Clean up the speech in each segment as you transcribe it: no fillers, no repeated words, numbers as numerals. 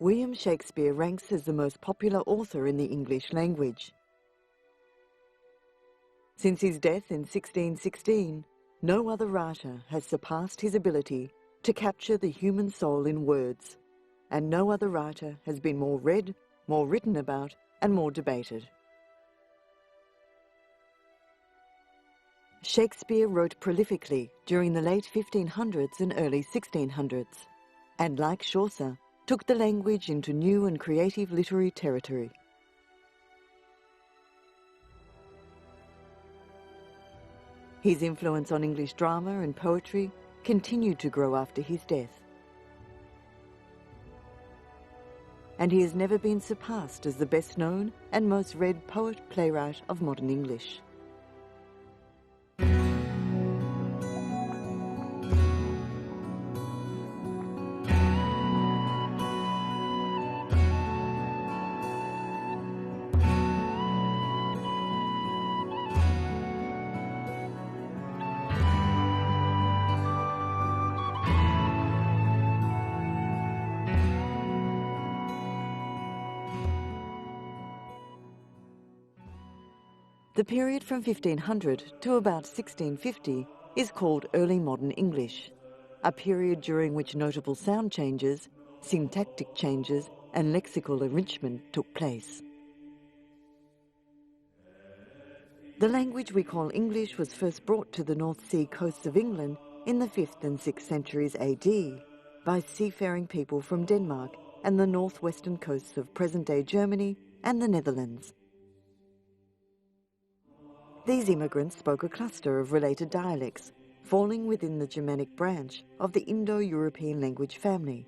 William Shakespeare ranks as the most popular author in the English language. Since his death in 1616, no other writer has surpassed his ability to capture the human soul in words, and no other writer has been more read, more written about, and more debated. Shakespeare wrote prolifically during the late 1500s and early 1600s, and like Chaucer, took the language into new and creative literary territory. His influence on English drama and poetry continued to grow after his death, and he has never been surpassed as the best-known and most read poet-playwright of modern English. The period from 1500 to about 1650 is called Early Modern English, a period during which notable sound changes, syntactic changes, and lexical enrichment took place. The language we call English was first brought to the North Sea coasts of England in the 5th and 6th centuries AD by seafaring people from Denmark and the northwestern coasts of present-day Germany and the Netherlands. These immigrants spoke a cluster of related dialects, falling within the Germanic branch of the Indo-European language family.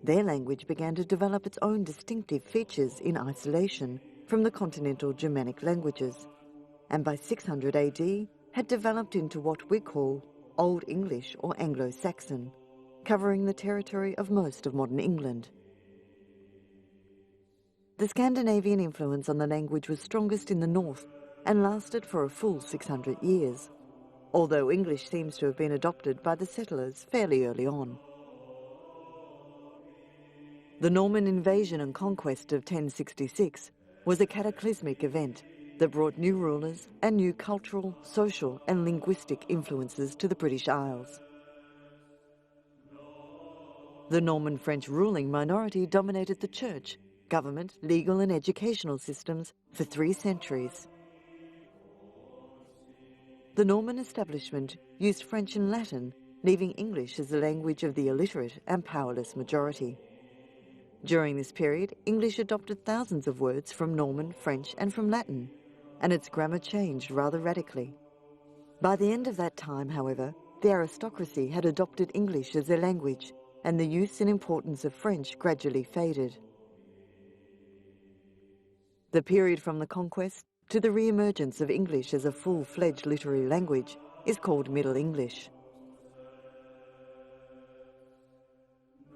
Their language began to develop its own distinctive features in isolation from the continental Germanic languages, and by 600 AD had developed into what we call Old English or Anglo-Saxon, covering the territory of most of modern England. The Scandinavian influence on the language was strongest in the north and lasted for a full 600 years, although English seems to have been adopted by the settlers fairly early on. The Norman invasion and conquest of 1066 was a cataclysmic event that brought new rulers and new cultural, social and linguistic influences to the British Isles. The Norman French ruling minority dominated the church, government, legal and educational systems for 3 centuries. The Norman establishment used French and Latin, leaving English as the language of the illiterate and powerless majority. During this period, English adopted thousands of words from Norman, French and from Latin, and its grammar changed rather radically. By the end of that time, however, the aristocracy had adopted English as their language, and the use and importance of French gradually faded. The period from the conquest to the re-emergence of English as a full-fledged literary language is called Middle English.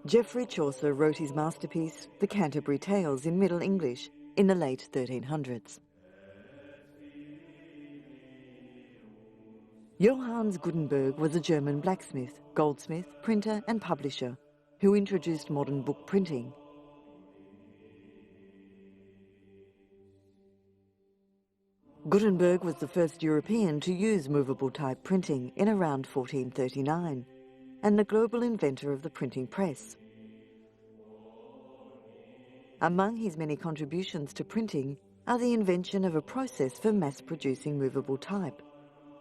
Geoffrey Chaucer wrote his masterpiece, The Canterbury Tales, in Middle English in the late 1300s. Johannes Gutenberg was a German blacksmith, goldsmith, printer and publisher who introduced modern book printing. Gutenberg was the first European to use movable type printing in around 1439, and the global inventor of the printing press. Among his many contributions to printing are the invention of a process for mass-producing movable type,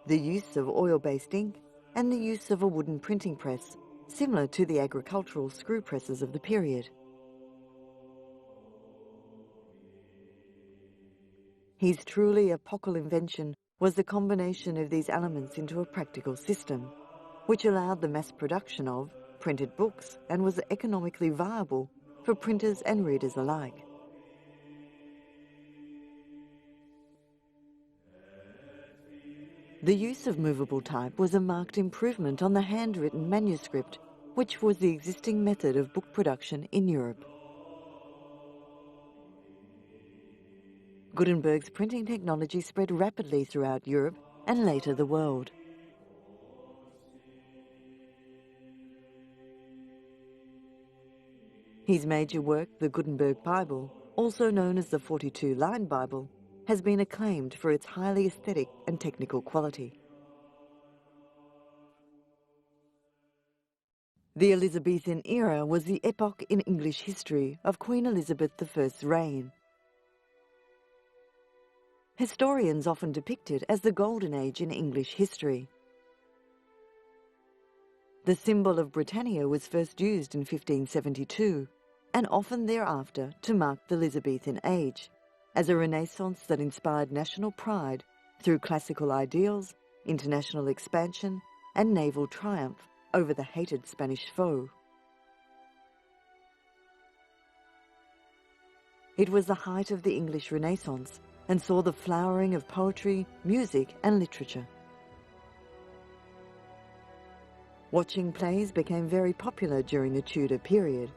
the use of oil-based ink, and the use of a wooden printing press, similar to the agricultural screw presses of the period. His truly epochal invention was the combination of these elements into a practical system, which allowed the mass production of printed books and was economically viable for printers and readers alike. The use of movable type was a marked improvement on the handwritten manuscript, which was the existing method of book production in Europe. Gutenberg's printing technology spread rapidly throughout Europe and later the world. His major work, the Gutenberg Bible, also known as the 42-line Bible, has been acclaimed for its highly aesthetic and technical quality. The Elizabethan era was the epoch in English history of Queen Elizabeth I's reign. Historians often depict it as the golden age in English history. The symbol of Britannia was first used in 1572, and often thereafter to mark the Elizabethan age, as a renaissance that inspired national pride through classical ideals, international expansion, and naval triumph over the hated Spanish foe. It was the height of the English Renaissance and saw the flowering of poetry, music, and literature. Watching plays became very popular during the Tudor period.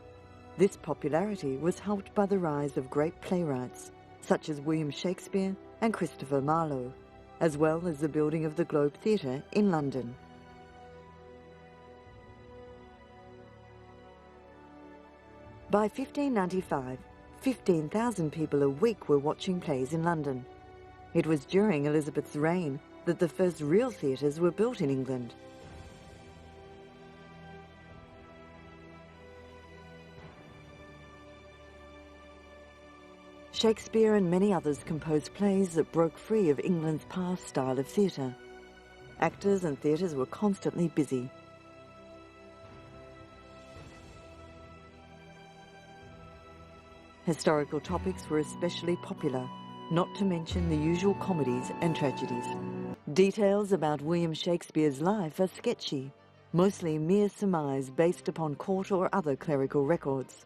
This popularity was helped by the rise of great playwrights such as William Shakespeare and Christopher Marlowe, as well as the building of the Globe Theatre in London. By 1595, 15,000 people a week were watching plays in London. It was during Elizabeth's reign that the first real theatres were built in England. Shakespeare and many others composed plays that broke free of England's past style of theatre. Actors and theatres were constantly busy. Historical topics were especially popular, not to mention the usual comedies and tragedies. Details about William Shakespeare's life are sketchy, mostly mere surmise based upon court or other clerical records.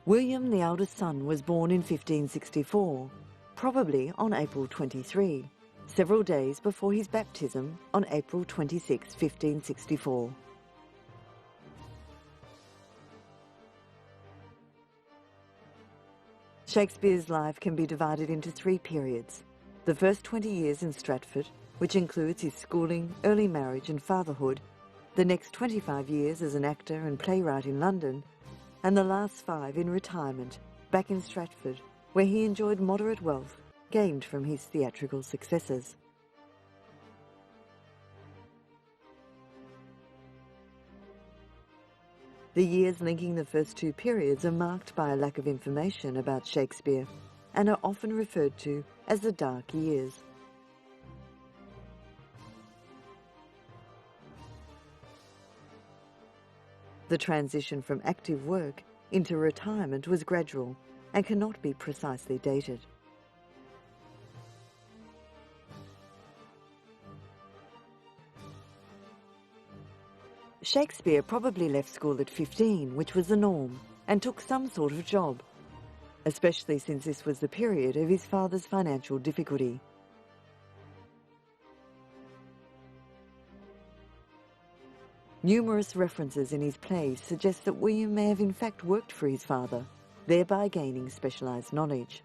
William, the eldest son, was born in 1564, probably on April 23, several days before his baptism on April 26, 1564. Shakespeare's life can be divided into three periods. The first 20 years in Stratford, which includes his schooling, early marriage and fatherhood, the next 25 years as an actor and playwright in London, and the last 5 in retirement, back in Stratford, where he enjoyed moderate wealth gained from his theatrical successes. The years linking the first 2 periods are marked by a lack of information about Shakespeare and are often referred to as the dark years. The transition from active work into retirement was gradual and cannot be precisely dated. Shakespeare probably left school at 15, which was the norm, and took some sort of job, especially since this was the period of his father's financial difficulty. Numerous references in his plays suggest that William may have in fact worked for his father, thereby gaining specialised knowledge.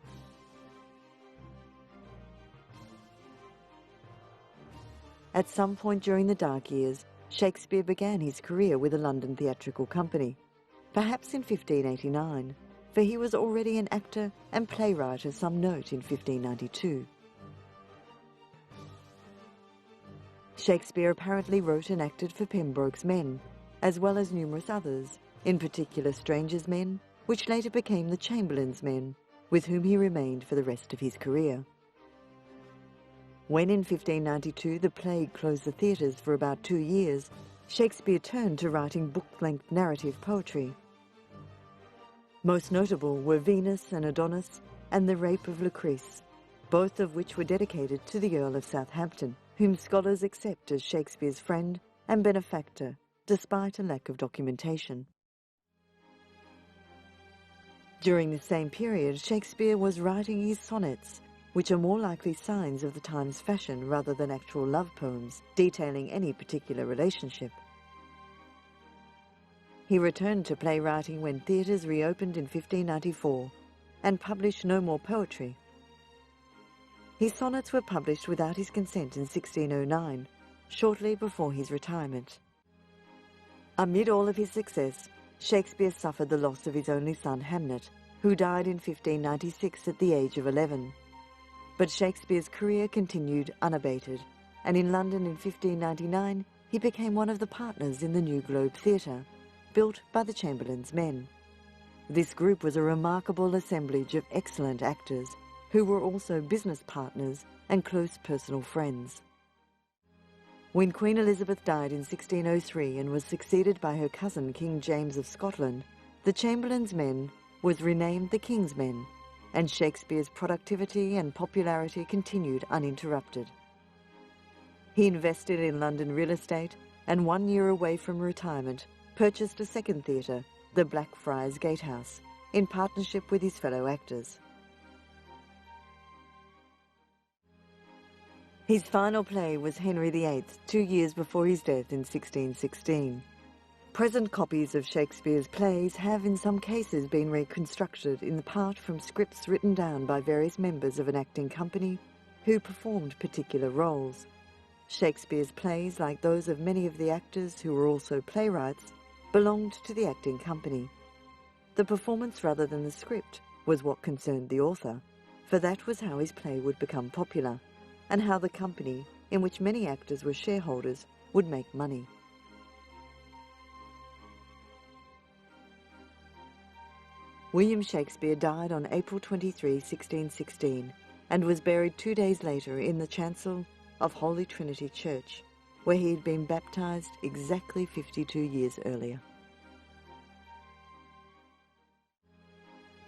At some point during the dark years, Shakespeare began his career with a London theatrical company, perhaps in 1589, for he was already an actor and playwright of some note in 1592. Shakespeare apparently wrote and acted for Pembroke's Men, as well as numerous others, in particular Stranger's Men, which later became the Chamberlain's Men, with whom he remained for the rest of his career. When in 1592 the plague closed the theatres for about 2 years, Shakespeare turned to writing book-length narrative poetry. Most notable were Venus and Adonis and The Rape of Lucrece, both of which were dedicated to the Earl of Southampton, whom scholars accept as Shakespeare's friend and benefactor, despite a lack of documentation. During the same period, Shakespeare was writing his sonnets, which are more likely signs of the time's fashion rather than actual love poems detailing any particular relationship. He returned to playwriting when theatres reopened in 1594 and published no more poetry. His sonnets were published without his consent in 1609, shortly before his retirement. Amid all of his success, Shakespeare suffered the loss of his only son Hamlet, who died in 1596 at the age of 11. But Shakespeare's career continued unabated, and in London in 1599 he became one of the partners in the New Globe Theatre, built by the Chamberlain's men. This group was a remarkable assemblage of excellent actors, who were also business partners and close personal friends. When Queen Elizabeth died in 1603 and was succeeded by her cousin King James of Scotland, the Chamberlain's men was renamed the King's Men, and Shakespeare's productivity and popularity continued uninterrupted. He invested in London real estate and 1 year away from retirement purchased a second theatre, the Blackfriars Gatehouse, in partnership with his fellow actors. His final play was Henry VIII, 2 years before his death in 1616. Present copies of Shakespeare's plays have in some cases been reconstructed in part from scripts written down by various members of an acting company who performed particular roles. Shakespeare's plays, like those of many of the actors who were also playwrights, belonged to the acting company. The performance rather than the script was what concerned the author, for that was how his play would become popular, and how the company, in which many actors were shareholders, would make money. William Shakespeare died on April 23, 1616, and was buried 2 days later in the chancel of Holy Trinity Church, where he had been baptized exactly 52 years earlier.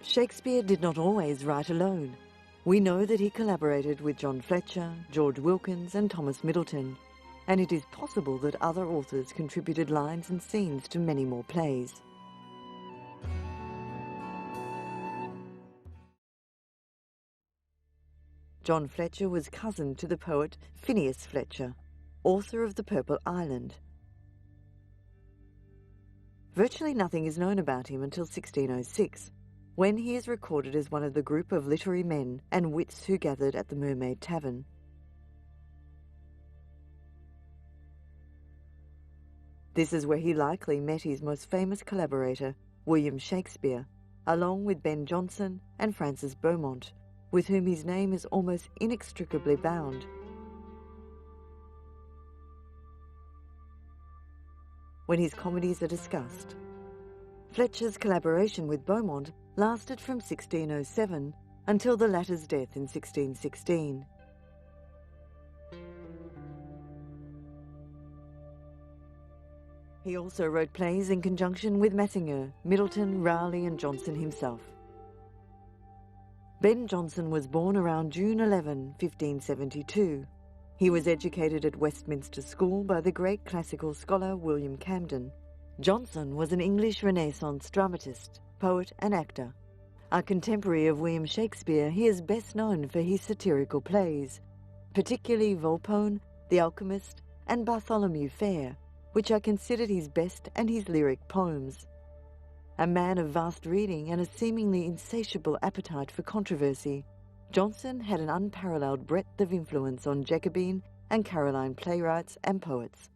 Shakespeare did not always write alone. We know that he collaborated with John Fletcher, George Wilkins and Thomas Middleton, and it is possible that other authors contributed lines and scenes to many more plays. John Fletcher was cousin to the poet Phineas Fletcher, author of The Purple Island. Virtually nothing is known about him until 1606, when he is recorded as one of the group of literary men and wits who gathered at the Mermaid Tavern. This is where he likely met his most famous collaborator, William Shakespeare, along with Ben Jonson and Francis Beaumont, with whom his name is almost inextricably bound. When his comedies are discussed, Fletcher's collaboration with Beaumont lasted from 1607 until the latter's death in 1616. He also wrote plays in conjunction with Massinger, Middleton, Rowley and Jonson himself. Ben Jonson was born around June 11, 1572. He was educated at Westminster School by the great classical scholar William Camden. Jonson was an English Renaissance dramatist, poet and actor. A contemporary of William Shakespeare, he is best known for his satirical plays, particularly Volpone, The Alchemist and Bartholomew Fair, which are considered his best and his lyric poems. A man of vast reading and a seemingly insatiable appetite for controversy, Jonson had an unparalleled breadth of influence on Jacobean and Caroline playwrights and poets.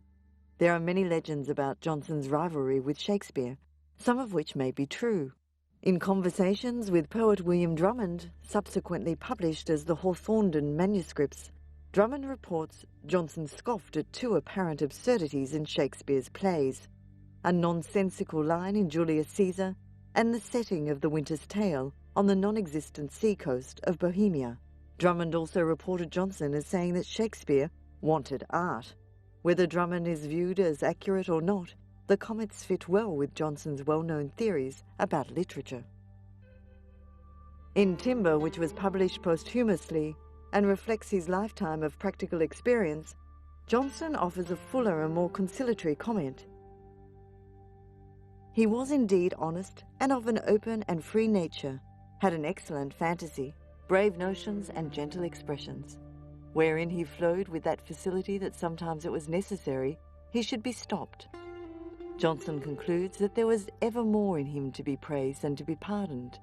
There are many legends about Jonson's rivalry with Shakespeare, some of which may be true. In Conversations with poet William Drummond, subsequently published as the Hawthornden manuscripts, Drummond reports Jonson scoffed at two apparent absurdities in Shakespeare's plays: a nonsensical line in Julius Caesar and the setting of The Winter's Tale on the non-existent seacoast of Bohemia. Drummond also reported Jonson as saying that Shakespeare wanted art. Whether Drummond is viewed as accurate or not, the comments fit well with Jonson's well-known theories about literature. In Timber, which was published posthumously and reflects his lifetime of practical experience, Jonson offers a fuller and more conciliatory comment. He was indeed honest and of an open and free nature, had an excellent fantasy, brave notions and gentle expressions. Wherein he flowed with that facility that sometimes it was necessary he should be stopped. Jonson concludes that there was ever more in him to be praised and to be pardoned.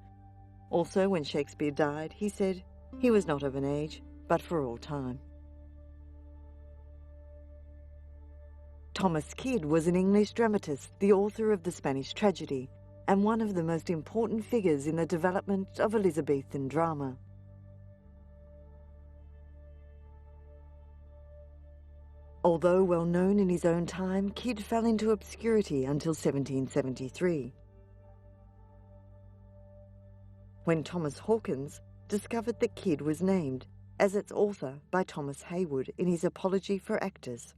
Also, when Shakespeare died, he said, he was not of an age, but for all time. Thomas Kyd was an English dramatist, the author of the Spanish tragedy, and one of the most important figures in the development of Elizabethan drama. Although well known in his own time, Kyd fell into obscurity until 1773, when Thomas Hawkins discovered that Kyd was named as its author by Thomas Heywood in his Apology for Actors.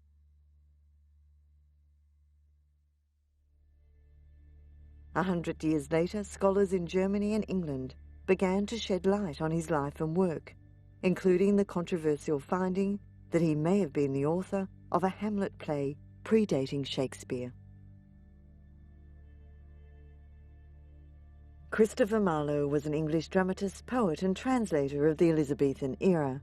100 years later, scholars in Germany and England began to shed light on his life and work, including the controversial finding that he may have been the author of a Hamlet play predating Shakespeare. Christopher Marlowe was an English dramatist, poet and translator of the Elizabethan era.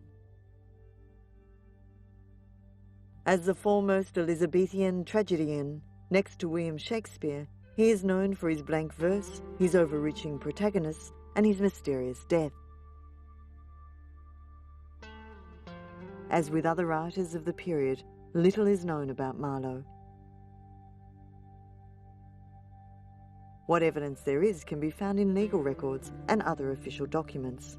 As the foremost Elizabethan tragedian, next to William Shakespeare, he is known for his blank verse, his overreaching protagonists, and his mysterious death. As with other writers of the period, little is known about Marlowe. What evidence there is can be found in legal records and other official documents.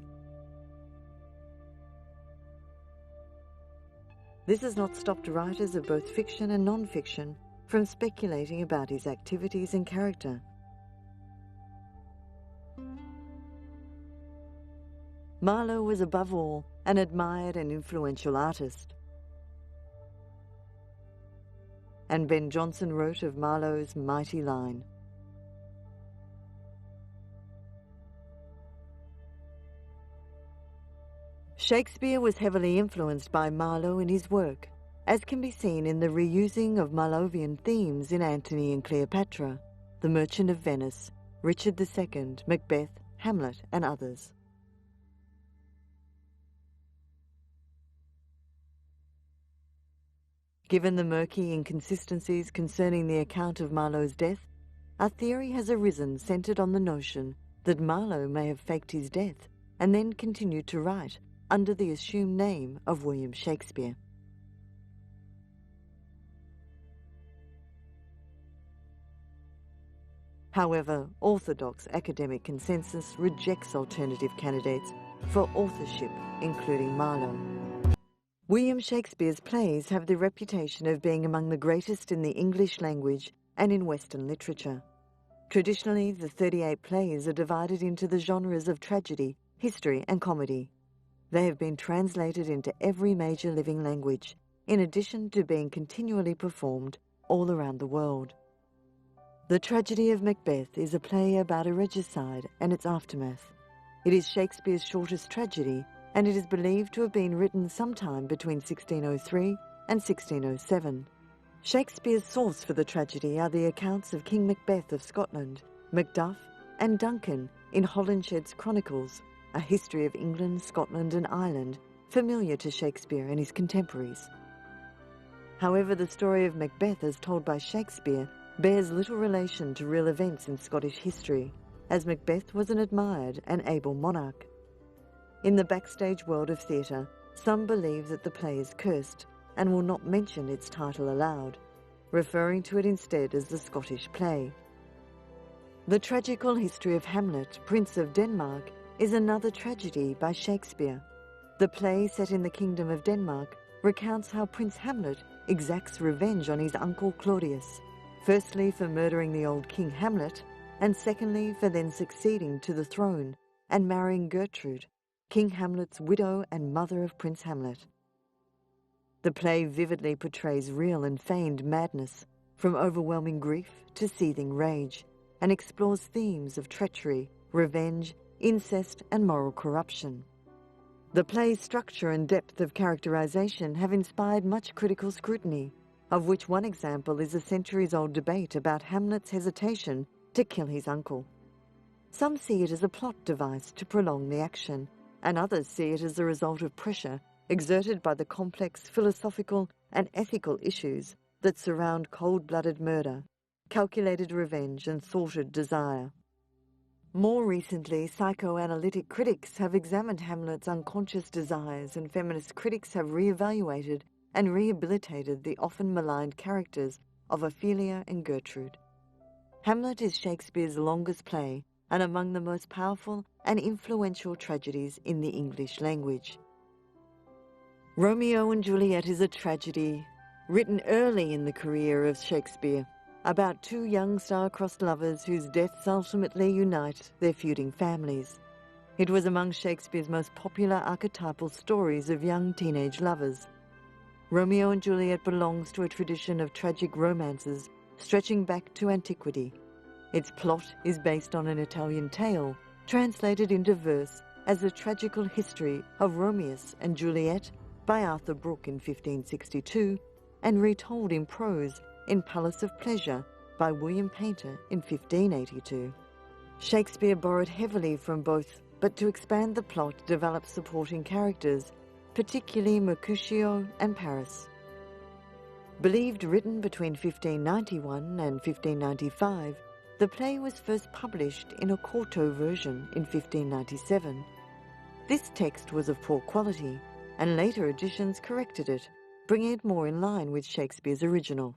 This has not stopped writers of both fiction and non-fiction from speculating about his activities and character. Marlowe was above all an admired and influential artist. And Ben Jonson wrote of Marlowe's mighty line: Shakespeare was heavily influenced by Marlowe in his work, as can be seen in the reusing of Marlowean themes in Antony and Cleopatra, The Merchant of Venice, Richard II, Macbeth, Hamlet, and others. Given the murky inconsistencies concerning the account of Marlowe's death, a theory has arisen centred on the notion that Marlowe may have faked his death and then continued to write under the assumed name of William Shakespeare. However, orthodox academic consensus rejects alternative candidates for authorship, including Marlowe. William Shakespeare's plays have the reputation of being among the greatest in the English language and in Western literature. Traditionally, the 38 plays are divided into the genres of tragedy, history, and comedy. They have been translated into every major living language, in addition to being continually performed all around the world. The Tragedy of Macbeth is a play about a regicide and its aftermath. It is Shakespeare's shortest tragedy, and it is believed to have been written sometime between 1603 and 1607. Shakespeare's source for the tragedy are the accounts of King Macbeth of Scotland, Macduff, and Duncan in Holinshed's Chronicles, a history of England, Scotland, and Ireland, familiar to Shakespeare and his contemporaries. However, the story of Macbeth as told by Shakespeare bears little relation to real events in Scottish history, as Macbeth was an admired and able monarch. In the backstage world of theatre, some believe that the play is cursed and will not mention its title aloud, referring to it instead as the Scottish play. The tragical history of Hamlet, Prince of Denmark, is another tragedy by Shakespeare. The play, set in the Kingdom of Denmark, recounts how Prince Hamlet exacts revenge on his uncle Claudius, firstly for murdering the old King Hamlet, and secondly for then succeeding to the throne and marrying Gertrude, King Hamlet's widow and mother of Prince Hamlet. The play vividly portrays real and feigned madness, from overwhelming grief to seething rage, and explores themes of treachery, revenge, incest, and moral corruption. The play's structure and depth of characterization have inspired much critical scrutiny, of which one example is a centuries-old debate about Hamlet's hesitation to kill his uncle. Some see it as a plot device to prolong the action, and others see it as the result of pressure exerted by the complex philosophical and ethical issues that surround cold-blooded murder, calculated revenge, and thwarted desire. More recently, psychoanalytic critics have examined Hamlet's unconscious desires, and feminist critics have re-evaluated and rehabilitated the often maligned characters of Ophelia and Gertrude. Hamlet is Shakespeare's longest play and among the most powerful and influential tragedies in the English language. Romeo and Juliet is a tragedy written early in the career of Shakespeare about two young star-crossed lovers whose deaths ultimately unite their feuding families. It was among Shakespeare's most popular archetypal stories of young teenage lovers. Romeo and Juliet belongs to a tradition of tragic romances stretching back to antiquity. Its plot is based on an Italian tale, translated into verse as the tragical history of Romeus and Juliet by Arthur Brooke in 1562, and retold in prose in Palace of Pleasure by William Paynter in 1582. Shakespeare borrowed heavily from both, but to expand the plot developed supporting characters, particularly Mercutio and Paris. Believed written between 1591 and 1595, the play was first published in a quarto version in 1597. This text was of poor quality, and later editions corrected it, bringing it more in line with Shakespeare's original.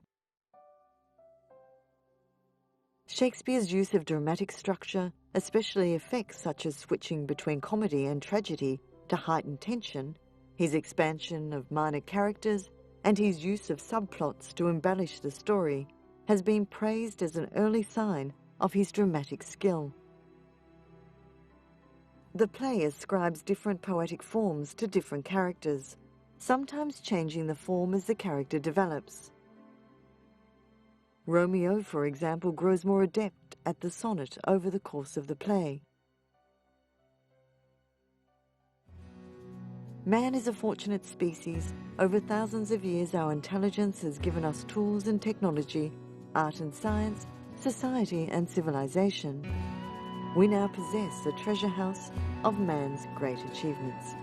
Shakespeare's use of dramatic structure, especially effects such as switching between comedy and tragedy to heighten tension, his expansion of minor characters, and his use of subplots to embellish the story, has been praised as an early sign of his dramatic skill. The play ascribes different poetic forms to different characters, sometimes changing the form as the character develops. Romeo, for example, grows more adept at the sonnet over the course of the play. Man is a fortunate species. Over thousands of years, our intelligence has given us tools and technology, art and science, society and civilization. We now possess a treasure house of man's great achievements.